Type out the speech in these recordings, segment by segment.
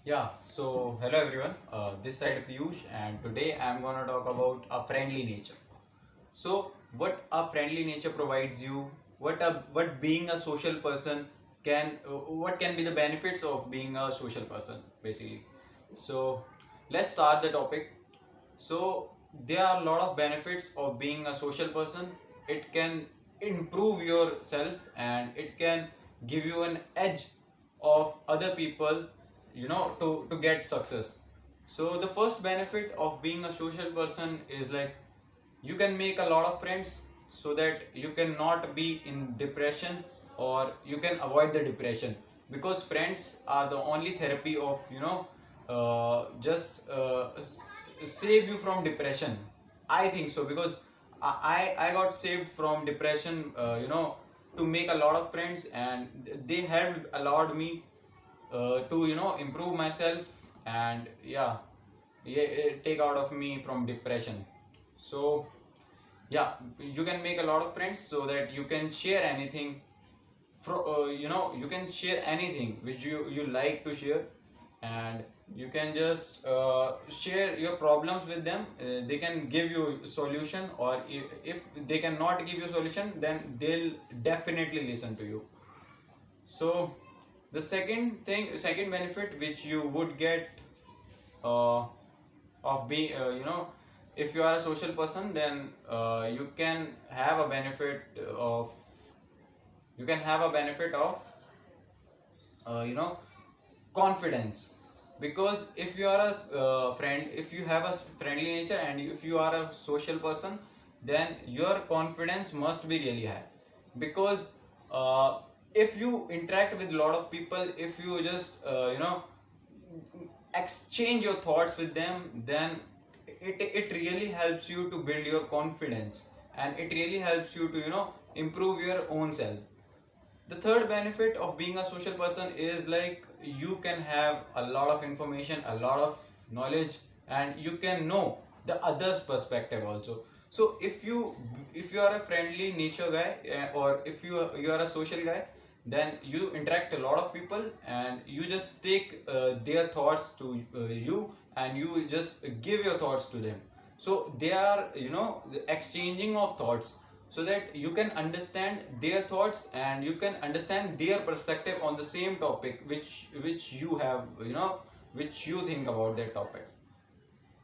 Hello everyone. This side Piyush, and today I'm gonna talk about a friendly nature. So, what a friendly nature provides you, what being a social person what can be the benefits of being a social person, basically. So, let's start the topic. So, there are a lot of benefits of being a social person. It can improve yourself and it can give you an edge of other people, to get success. So, the first benefit of being a social person is like you can make a lot of friends so that you cannot be in depression or you can avoid the depression, because friends are the only therapy of just save you from depression. I think so, because I got saved from depression, to make a lot of friends, and they helped allowed me to improve myself, and take out of me from depression. So you can make a lot of friends so that you can share anything. You can share anything which you like to share, and you can just share your problems with them. They can give you solution, or if they cannot give you solution, then they'll definitely listen to you. So the second benefit which you would get uh, of being, if you are a social person, then you can have a benefit of uh, you know confidence. Because if you are a friend, if you have a friendly nature and if you are a social person, then your confidence must be really high. Because if you interact with a lot of people, if you just exchange your thoughts with them, then it really helps you to build your confidence, and it really helps you to improve your own self. The third benefit of being a social person is like you can have a lot of information, a lot of knowledge, and you can know the other's perspective also. So if you are a friendly nature guy, or if you are a social guy, then you interact a lot of people and you just take their thoughts to you, and you just give your thoughts to them. So they are the exchanging of thoughts, so that you can understand their thoughts and you can understand their perspective on the same topic which you have, which you think about that topic.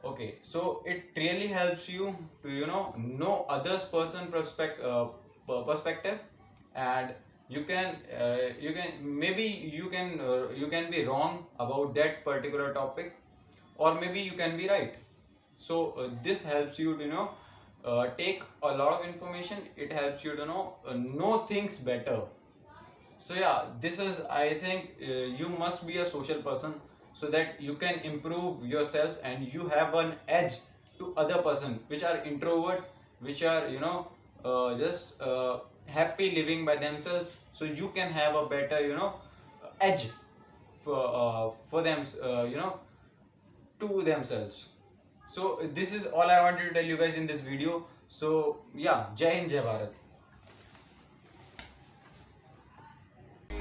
Okay, so it really helps you to know others person perspective. And you can maybe you can be wrong about that particular topic, or maybe you can be right. So this helps you to take a lot of information. It helps you to know things better. So this is, I think, you must be a social person so that you can improve yourself and you have an edge to other person which are introvert, which are just happy living by themselves. So you can have a better edge for them, to themselves. So this is all I wanted to tell you guys in this video. So Jai Hind, Jai Bharat. I'm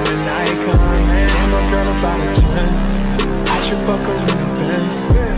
an icon, man. I'm a girl about a 10. I should fuck her in the Benz.